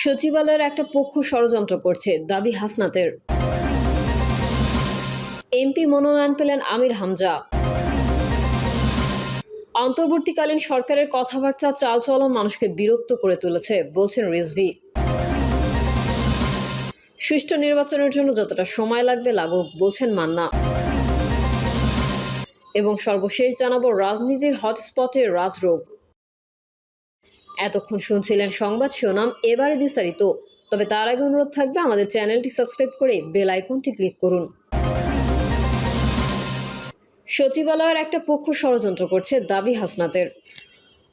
সচিবালয়ের একটা পক্ষ ষড়যন্ত্র করছে, দাবি হাসনাতের। এমপি মনোনয়ন পেলেন আমির হামজা। অন্তর্বর্তীকালীন সরকারের কথাবার্তা চালচলন মানুষকে বিরক্ত করে তুলেছে, বলছেন রিজভী। সুষ্ঠু নির্বাচনের জন্য যতটা সময় লাগবে লাগুক, বলছেন মান্না। এবং সর্বশেষ জানাবো রাজনীতির হটস্পটে রাজরোগ। এতক্ষণ শুনছিলেন সংবাদ শিরোনাম, এবারে বিস্তারিত। তবে তার আগে অনুরোধ থাকবে আমাদের চ্যানেলটি সাবস্ক্রাইব করে বেল আইকনটি ক্লিক করুন। সচিবালয়ের একটা পক্ষ ষড়যন্ত্র করছে, দাবি হাসনাতের।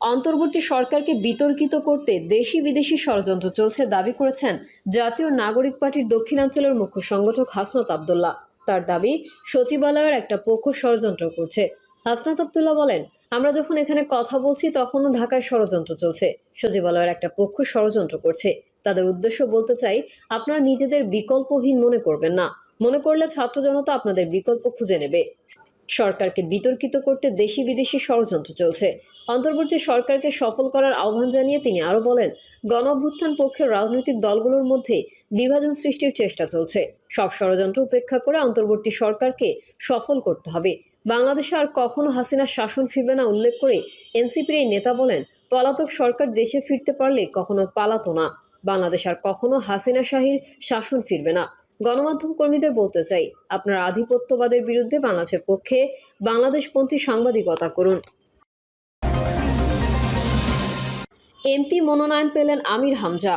অন্তর্বর্তী সরকারকে বিতর্কিত করতে দেশি বিদেশি ষড়যন্ত্র চলছে দাবি করেছেন জাতীয় নাগরিক পার্টির দক্ষিণাঞ্চলের মুখ্য সংগঠক হাসনাত আব্দুল্লাহ। তার দাবি, সচিবালয়ের একটা পক্ষ ষড়যন্ত্র করছে। হাসনাত আব্দুল্লাহ বলেন, আমরা যখন এখানে কথা বলছি তখনও ঢাকায় ষড়যন্ত্র চলছে। সচিবালয়ের একটা পক্ষ ষড়যন্ত্র করছে। তাদের উদ্দেশ্য বলতে চাই, আপনারা নিজেদের বিকল্পহীন মনে করবেন না। মনে করলে ছাত্র জনতা আপনাদের বিকল্প খুঁজে নেবে। সরকারকে বিতর্কিত করতে দেশি বিদেশি ষড়যন্ত্র চলছে। অন্তর্বর্তী সরকারকে সফল করার আহ্বান জানিয়ে তিনি আরও বলেন, গণ অভ্যুত্থান পক্ষের রাজনৈতিক দলগুলোর মধ্যে বিভাজন সৃষ্টির চেষ্টা চলছে। সব ষড়যন্ত্র উপেক্ষা করে অন্তর্বর্তী সরকারকে সফল করতে হবে। বাংলাদেশে আর কখনো হাসিনার শাসন ফিরবে না উল্লেখ করে এনসিপির এই নেতা বলেন, পলাতক সরকার দেশে ফিরতে পারলে কখনো পালাতো না। বাংলাদেশ আর কখনো হাসিনা শাহীর শাসন ফিরবে না। গণমাধ্যম কর্মীদের বলতে চাই, আপনারা আধিপত্যবাদের বিরুদ্ধে বাংলাদেশের পক্ষে বাংলাদেশপন্থী সাংবাদিকতা করুন। এমপি মনোনয়ন পেলেন আমির হামজা।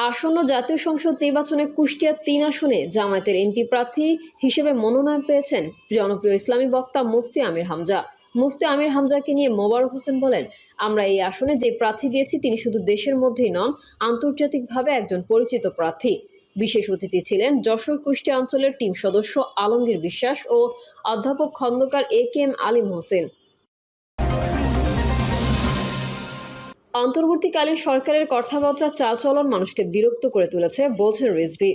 আসন্ন জাতীয় সংসদ নির্বাচনে কুষ্টিয়া ৩ আসনে জামায়াতের এমপি প্রার্থী হিসেবে মনোনয়ন পেয়েছেন জনপ্রিয় ইসলামী বক্তা মুফতি আমির হামজা। মুফতি আমির হামজাকে নিয়ে মোবারক হোসেন বলেন, আমরা এই আসনে যে প্রার্থী দিয়েছি তিনি শুধু দেশের মধ্যেই নন, আন্তর্জাতিকভাবে একজন পরিচিত প্রার্থী। বিশেষ অতিথি ছিলেন যশোর কুষ্টিয়া অঞ্চলের টিম সদস্য আলমগীর বিশ্বাস ও অধ্যাপক খন্দকার এ.কে.এম. আলিম হোসেন। অন্তর্বর্তীকালীন সরকারের কথাবার্তা চালচলন মানুষকে বিরক্ত করে তুলেছে, বলছেন রিজভী।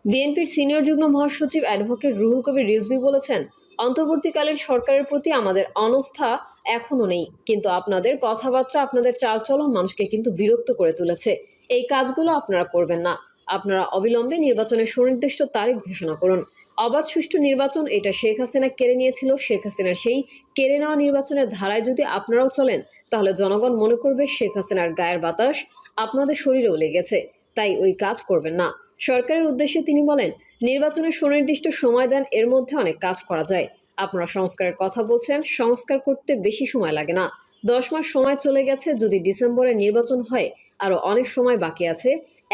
বিএনপির সিনিয়র যুগ্ম মহাসচিব অ্যাডভোকেট রুহুল কবির রিজভী বলেছেন, অন্তর্বর্তীকালীন সরকারের প্রতি আমাদের অনাস্থা এখনো নেই, কিন্তু আপনাদের কথাবার্তা, আপনাদের চালচলন মানুষকে কিন্তু বিরক্ত করে তুলেছে। এই কাজগুলো আপনারা করবেন না। আপনারা অবিলম্বে নির্বাচনের সুনির্দিষ্ট তারিখ ঘোষণা করুন। অবাধ সুষ্ঠু নির্বাচন, এটা শেখ হাসিনা কেড়ে নিয়েছিল। শেখ হাসিনার সেই কেড়ে নেওয়া নির্বাচনের ধারায় যদি আপনারাও চলেন, তাহলে জনগণ মনে করবে শেখ হাসিনার গায়ের বাতাস আপনাদের শরীরেও লেগেছে। তাই ওই কাজ করবেন না। সরকারের উদ্দেশ্যে তিনি বলেন, নির্বাচনের সুনির্দিষ্ট সময় দেন, এর মধ্যে অনেক কাজ করা যায়। আপনারা সংস্কারের কথা বলছেন, সংস্কার করতে বেশি সময় লাগে না। 10 মাস সময় চলে গেছে। যদি ডিসেম্বরে নির্বাচন হয়, আরও অনেক সময় বাকি আছে।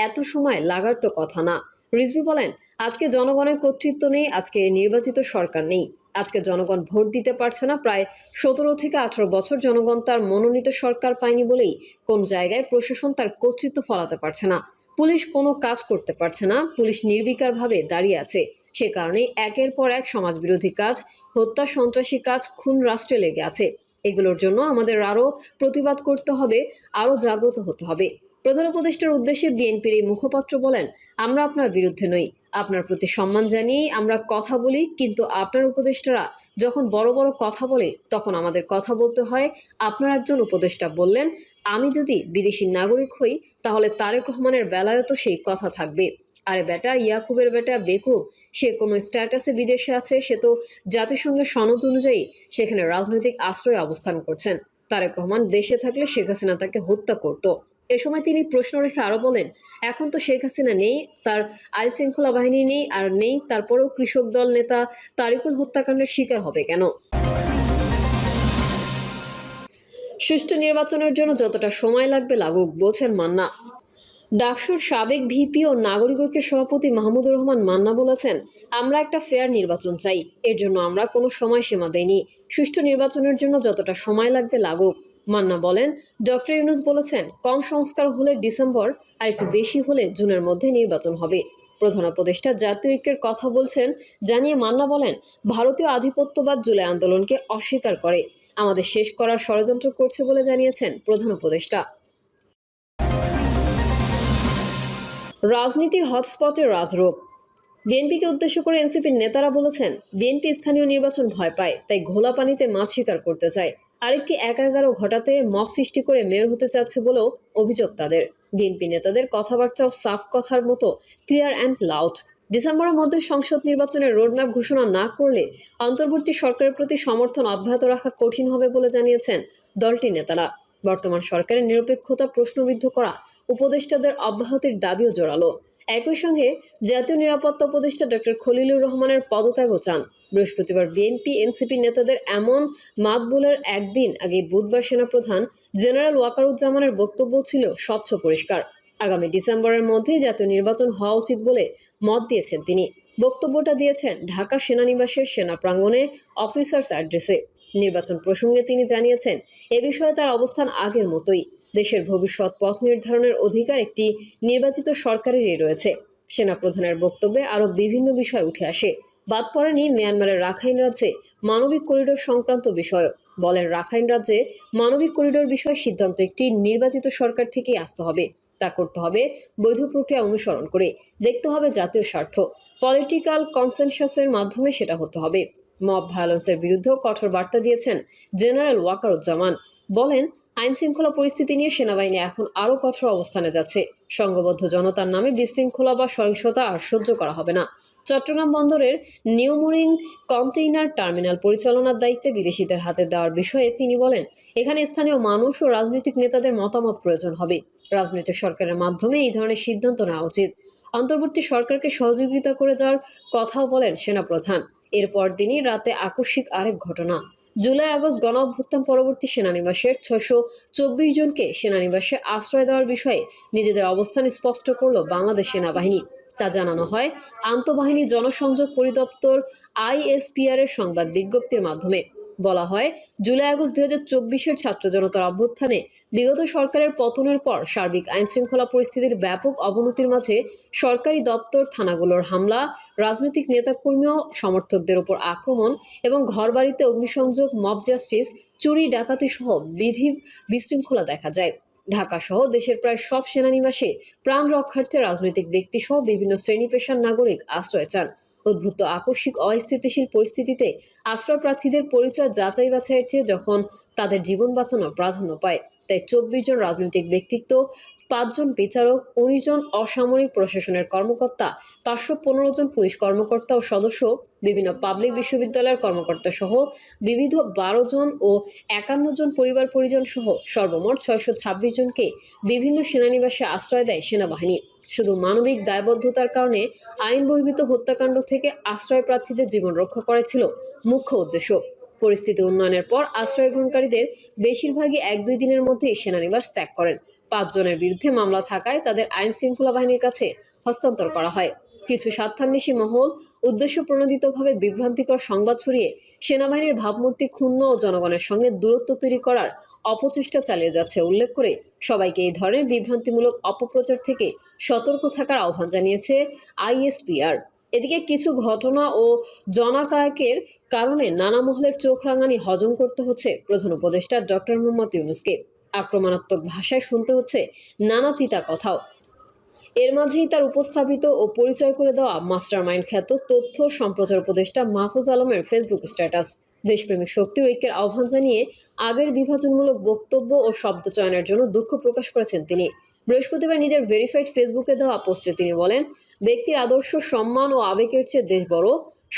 এত সময় লাগার তো কথা না। রিজভী বলেন, আজকে জনগণের কর্তৃত্ব নেই, আজকে নির্বাচিত সরকার নেই। আজকে জনগণ ভোট দিতে পারছে না। প্রায় 17 থেকে 18 বছর জনগণ তার মনোনীত সরকার পায়নি বলেই কোন জায়গায় প্রশাসন তার কর্তৃত্ব ফলাতে পারছে না। পুলিশ কোনো কাজ করতে পারছে না। পুলিশ নির্বিকারভাবে দাঁড়িয়ে আছে। সে কারণে একের পর এক সমাজবিরোধী কাজ, হত্যা, সন্ত্রাসী কাজ, খুন রাষ্ট্রে লেগে আছে। এগুলোর জন্য আমাদের আরও প্রতিবাদ করতে হবে, আরও জাগ্রত হতে হবে। প্রধান উপদেষ্টার উদ্দেশ্যে বিএনপির এই মুখপাত্র বলেন, আমরা আপনার বিরুদ্ধে নই, আপনার প্রতি সম্মান জানিয়েই আমরা কথা বলি, কিন্তু আপনার উপদেষ্টারা যখন বড় বড় কথা বলে তখন আমাদের কথা বলতে হয়। আপনার একজন উপদেষ্টা বললেন, আমি যদি বিদেশি নাগরিক হই তাহলে তারেক রহমানের বেলায়ও তো সেই কথা থাকবে। আরে বেটা, ইয়াকুবের বেটা বেকুব, সে কোনো স্ট্যাটাসে বিদেশে আছে, সে তো জাতিসংঘের সনদ অনুযায়ী সেখানে রাজনৈতিক আশ্রয়ে অবস্থান করছেন। তারেক রহমান দেশে থাকলে শেখ হাসিনা তাকে হত্যা করত। এ সময় তিনি প্রশ্ন রেখে আরো বলেন, এখন তো শেখ হাসিনা নেই, তার আইন শৃঙ্খলা বাহিনী নেই, আর নেই, তারপরেও কৃষক দল নেতা তারিকুল হত্যাকাণ্ডের শিকার হবে কেন? সুষ্ঠু নির্বাচনের জন্য যতটা সময় লাগবে লাগুক, বলছেন মান্না। ডাকসুর সাবেক ভিপি ও নাগরিক ঐক্যের সভাপতি মাহমুদুর রহমান মান্না বলেছেন, আমরা একটা ফেয়ার নির্বাচন চাই। এর জন্য আমরা কোনো সময়সীমা দেইনি। সুষ্ঠু নির্বাচনের জন্য যতটা সময় লাগবে লাগুক। মান্না বলেন, ডক্টর ইউনূস বলেছেন, কম সংস্কার হলে ডিসেম্বর, আর একটু বেশি হলে জুনের মধ্যে নির্বাচন হবে। প্রধান উপদেষ্টা জাতীয় ঐক্যের কথা বলছেন জানিয়ে মান্না বলেন, ভারতীয় আধিপত্যবাদ জুলাই আন্দোলনকে অস্বীকার করে, আমাদের শেষ করার ষড়যন্ত্র করছে বলে জানিয়েছেন প্রধান উপদেষ্টা। রাজনীতির হটস্পটে রাজরোগ। বিএনপিকে উদ্দেশ্য করে এনসিপির নেতারা বলেছেন, বিএনপি স্থানীয় নির্বাচন ভয় পায়, তাই ঘোলা পানিতে মাছ শিকার করতে চায়। আরেকটি ১-১১ ঘটাতে মব সৃষ্টি করে মেয়র হতে চাচ্ছে বলেও অভিযোগ তাদের। বিএনপি নেতাদের কথাবার্তাও সাফ কথার মতো ক্লিয়ার অ্যান্ড লাউড। ডিসেম্বরের মধ্যে সংসদ নির্বাচনের রোডম্যাপ ঘোষণা না করলে অন্তর্বর্তী সরকারের প্রতি সমর্থন অব্যাহত রাখা কঠিন হবে বলে জানিয়েছেন দলটির নেতারা। বর্তমান সরকারের নিরপেক্ষতা প্রশ্নবিদ্ধ করা উপদেষ্টাদের অব্যাহতির দাবিও জোরালো। একই সঙ্গে জাতীয় নিরাপত্তা উপদেষ্টা ডক্টর খলিলুর রহমানের পদত্যাগও চান। বৃহস্পতিবার বিএনপি এনসিপি নেতাদের এমন মাতবুলের একদিন আগে বুধবার সেনাপ্রধান জেনারেল ওয়াকারুজ্জামানের বক্তব্য ছিল স্বচ্ছ পরিষ্কার। আগামী ডিসেম্বরের মধ্যেই জাতীয় নির্বাচন হওয়া উচিত বলে মত দিয়েছেন তিনি। বক্তব্যটা দিয়েছেন ঢাকা সেনানিবাসের সেনা প্রাঙ্গণে অফিসার্স অ্যাড্রেসে। নির্বাচন প্রসঙ্গে তিনি জানিয়েছেন, এ বিষয়ে তার অবস্থান আগের মতোই। দেশের ভবিষ্যৎ পথ নির্ধারণের অধিকার একটি নির্বাচিত সরকারেরই রয়েছে। সেনাপ্রধানের বক্তব্যে আরও বিভিন্ন বিষয় উঠে আসে। বাদ পড়েনি মিয়ানমারের রাখাইন রাজ্যে মানবিক করিডোর সংক্রান্ত বিষয়ও। বলেন, রাখাইন রাজ্যে মানবিক করিডোর বিষয়ে সিদ্ধান্ত একটি নির্বাচিত সরকার থেকেই আসতে হবে। তা করতে হবে বৈধ প্রক্রিয়া অনুসরণ করে। দেখতে হবে জাতীয় স্বার্থ। পলিটিক্যাল কনসেনসাসের মাধ্যমে সেটা হতে হবে। মব ভায়োলেন্সের বিরুদ্ধেও কঠোর বার্তা দিয়েছেন জেনারেল ওয়াকারুজ্জামান। বলেন, আইন শৃঙ্খলা পরিস্থিতি নিয়ে সেনাবাহিনী এখন আরও কঠোর অবস্থানে যাচ্ছে। সংঘবদ্ধ জনতার নামে বিশৃঙ্খলা বা সহিংসতা আর সহ্য করা হবে না। চট্টগ্রাম বন্দরের নিউমোরিং কন্টেইনার টার্মিনাল পরিচালনার দায়িত্বে বিদেশিদের হাতে দেওয়ার বিষয়ে তিনি বলেন, এখানে স্থানীয় মানুষ ও রাজনৈতিক নেতাদের মতামত প্রয়োজন হবে। রাজনৈতিক সরকারের মাধ্যমে এই ধরনের সিদ্ধান্ত নেওয়া উচিত। অন্তর্বর্তী সরকারকে সহযোগিতা করে যাওয়ার কথাও বলেন সেনাপ্রধান। এরপর দিনই রাতে আকস্মিক আরেক ঘটনা। জুলাই-আগস্ট গণ অভ্যুত্থান পরবর্তী সেনানিবাসের ৬২৪ জনকে সেনানিবাসে আশ্রয় দেওয়ার বিষয়ে নিজেদের অবস্থান স্পষ্ট করল বাংলাদেশ সেনাবাহিনী। তা জানানো হয় আন্তঃবাহিনী জনসংযোগ পরিদপ্তর আইএসপিআর এর সংবাদ বিজ্ঞপ্তির মাধ্যমে। বলা হয়, জুলাই-আগস্ট ২০২৪-এর ছাত্র জনতার অভ্যুত্থানে বিগত সরকারের পতনের পর সার্বিক আইনশৃঙ্খলা পরিস্থিতির ব্যাপক অবনতির মাঝে সরকারি দপ্তর, থানাগুলোর হামলা, রাজনৈতিক নেতাকর্মী ও সমর্থকদের উপর আক্রমণ এবং ঘরবাড়িতে অগ্নিসংযোগ, মব জাস্টিস, চুরি, ডাকাতি সহ বিধি বিশৃঙ্খলা দেখা যায়। ঢাকা সহ দেশের প্রায় সব সেনানিবাসে প্রাণ রক্ষার্থে রাজনৈতিক ব্যক্তি সহ বিভিন্ন শ্রেণী পেশার নাগরিক আশ্রয় চান। উদ্ভূত আকস্মিক অস্থিতিশীল পরিস্থিতিতে আশ্রয় প্রার্থীদের পরিচয় যাচাই বাছাইয়ের চেয়ে যখন তাদের জীবন বাঁচানো প্রাধান্য পায়, তাই ২৪ জন রাজনৈতিক ব্যক্তিত্ব, ৫ জন বিচারক, ১৯ জন অসামরিক প্রশাসনের কর্মকর্তা, ৫১৫ জন পুলিশ কর্মকর্তা ও সদস্য, বিভিন্ন পাবলিক বিশ্ববিদ্যালয়ের কর্মকর্তা সহ বিবিধ ১২ জন ও ৫১ জন পরিবার পরিজন সহ সর্বমোট ৬২৬ জনকে বিভিন্ন সেনানিবাসে আশ্রয় দেয় সেনাবাহিনী। শুধু মানবিক দায়বদ্ধতার কারণে আইন বহির্ভূত হত্যাকাণ্ড থেকে আশ্রয় প্রার্থীদের জীবন রক্ষা করা ছিল মুখ্য উদ্দেশ্য। পরিস্থিতি উন্নয়নের পর আশ্রয় গ্রহণকারীদের বেশিরভাগই ১-২ দিনের মধ্যেই সেনানিবাস ত্যাগ করেন। ৫ জনের বিরুদ্ধে মামলা থাকায় তাদের আইন শৃঙ্খলা বাহিনীর কাছে হস্তান্তর করা হয়। কিছু স্বার্থান্বেষী মহল উদ্দেশ্যপ্রণোদিতভাবে বিভ্রান্তিকর সংবাদ ছড়িয়ে সেনাবাহিনীর ভাবমূর্তি ক্ষুণ্ণ ও জনগণের সঙ্গে দূরত্ব তৈরি করার অপচেষ্টা চালিয়ে যাচ্ছে উল্লেখ করে সবাইকে এই ধরনের বিভ্রান্তিমূলক অপপ্রচার থেকে সতর্ক থাকার আহ্বান জানিয়েছে আইএসপিআর। এদিকে কিছু ঘটনা ও জনাকায়ের কারণে নানা মহলের চোখ রাঙানি হজম করতে হচ্ছে প্রধান উপদেষ্টা ডক্টর মোহাম্মদ ইউনূসকে। আক্রমণাত্মক ভাষায় শুনতে হচ্ছে নানা তিতা কথাও। এর মাঝেই তার উপস্থাপিত ও পরিচয় করে দেওয়া মাস্টারমাইন্ড খ্যাত তথ্য সম্প্রচার উপদেষ্টা মাহফুজ আলমের ফেসবুক স্ট্যাটাস। দেশপ্রেমিক শক্তির ঐক্যের আহ্বান জানিয়ে আগের বিভাজনমূলক বক্তব্য ও শব্দ চয়নের জন্য দুঃখ প্রকাশ করেছেন তিনি। বৃহস্পতিবার নিজের ভেরিফাইড ফেসবুকে দেওয়া পোস্টে তিনি বলেন, ব্যক্তির আদর্শ, সম্মান ও আবেগের চেয়ে দেশ বড়।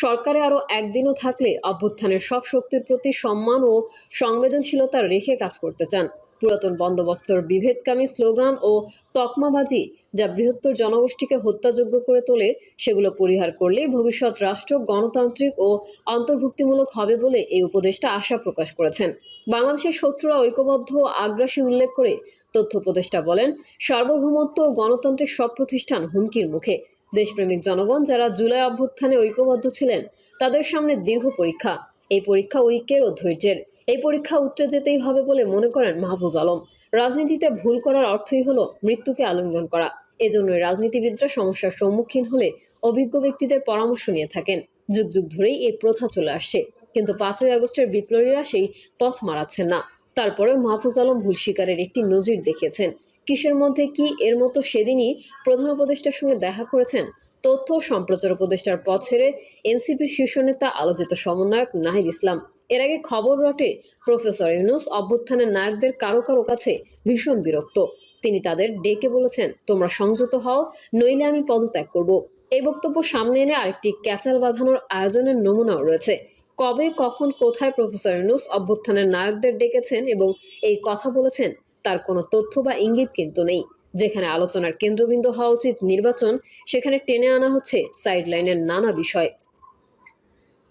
সরকারে আরও একদিনও থাকলে অভ্যুত্থানের সব শক্তির প্রতি সম্মান ও সংবেদনশীলতা রেখে কাজ করতে চান। পুরাতন বন্দোবস্তর বিভেদকামী স্লোগান ও তকমাবাজি যা বৃহত্তর জনগোষ্ঠীকে হত্যাযোগ্য করে তোলে, সেগুলো পরিহার করলেই ভবিষ্যৎ রাষ্ট্র গণতান্ত্রিক ও অন্তর্ভুক্তিমূলক হবে বলে এই উপদেষ্টা আশা প্রকাশ করেছেন। বাংলাদেশের শত্রুরা ঐক্যবদ্ধ ও আগ্রাসী উল্লেখ করে তথ্য উপদেষ্টা বলেন, সার্বভৌমত্ব ও গণতান্ত্রিক সব প্রতিষ্ঠান হুমকির মুখে। দেশপ্রেমিক জনগণ যারা জুলাই অভ্যুত্থানে ঐক্যবদ্ধ ছিলেন, তাদের সামনে দীর্ঘ পরীক্ষা। এই পরীক্ষা ঐক্যের ও ধৈর্যের। এই পরীক্ষা উতরে যেতেই হবে বলে মনে করেন মাহফুজ আলম। রাজনীতিতে ভুল করার অর্থই হলো মৃত্যুকে আলিঙ্গন করা। এজন্যই রাজনীতিবিদরা সমস্যার সম্মুখীন হলে অভিজ্ঞ ব্যক্তিদের পরামর্শ নিয়ে থাকেন। যুগ যুগ ধরেই এই প্রথা চলে আসছে, কিন্তু ৫ই আগস্টের বিপ্লবীরা সেই পথ মারাচ্ছেন না। তারপরেও মাহফুজ আলম ভুল স্বীকারের একটি নজির দেখিয়েছেন। কিসের মধ্যে কি এর মতো সেদিনই প্রধান উপদেষ্টার সঙ্গে দেখা করেছেন তথ্য ও সম্প্রচার উপদেষ্টার পদ ছেড়ে এনসিপির শীর্ষ নেতা আলোচিত সমন্বয়ক নাহিদ ইসলাম। এর আগে খবর রটে প্রফেসর ইউনূস অভ্যুত্থানের নায়কদের কারো কারো কাছে ভীষণ বিরক্ত। তিনি তাদের ডেকে বলেছেন, তোমরা সংযত হও, নইলে আমি পদত্যাগ করব। এই বক্তব্য সামনে এনে আরেকটি ক্যাচাল বাঁধানোর আয়োজনের নমুনাও রয়েছে। কবে, কখন, কোথায় প্রফেসর ইউনূস অভ্যুত্থানের নায়কদের ডেকেছেন এবং এই কথা বলেছেন তার কোনো তথ্য বা ইঙ্গিত কিন্তু নেই। যেখানে আলোচনার কেন্দ্রবিন্দু হওয়া উচিত নির্বাচন, সেখানে টেনে আনা হচ্ছে সাইডলাইনের নানা বিষয়।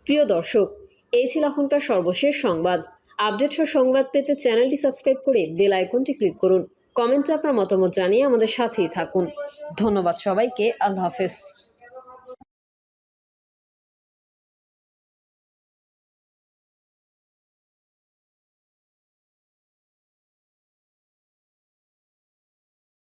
প্রিয় দর্শক, এই ছিল এখনকার সর্বশেষ সংবাদ। আপডেট সহ সংবাদ পেতে চ্যানেলটি সাবস্ক্রাইব করে বেল আইকনটি ক্লিক করুন। কমেন্টে আপনার মতামত জানিয়ে আমাদের সাথেই থাকুন। ধন্যবাদ সবাইকে। আল্লাহ হাফেজ।